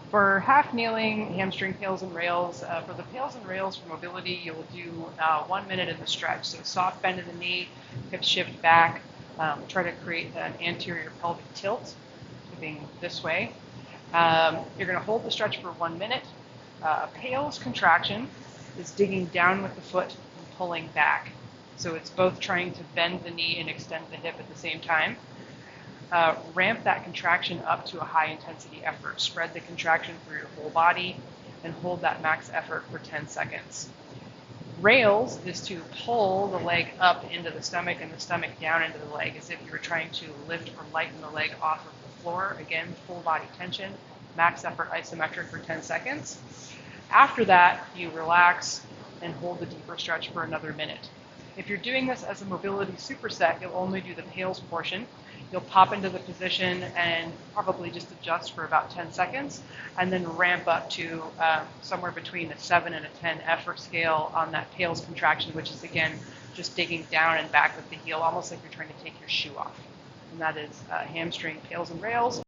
For half kneeling, hamstring pails and rails, for the pails and rails for mobility, you'll do 1 minute in the stretch. So soft bend in the knee, hips shift back, try to create an anterior pelvic tilt, moving this way. You're going to hold the stretch for 1 minute. A pails contraction is digging down with the foot and pulling back. So it's both trying to bend the knee and extend the hip at the same time. Ramp that contraction up to a high intensity effort. Spread the contraction through your whole body and hold that max effort for 10 seconds. Rails is to pull the leg up into the stomach and the stomach down into the leg as if you were trying to lift or lighten the leg off of the floor. Again, full body tension, max effort isometric for 10 seconds. After that, you relax and hold the deeper stretch for another minute. If you're doing this as a mobility superset, you'll only do the pails portion. You'll pop into the position and probably just adjust for about 10 seconds and then ramp up to somewhere between a 7 and a 10 effort scale on that pails contraction, which is, again, just digging down and back with the heel, almost like you're trying to take your shoe off. And that is hamstring pails and rails.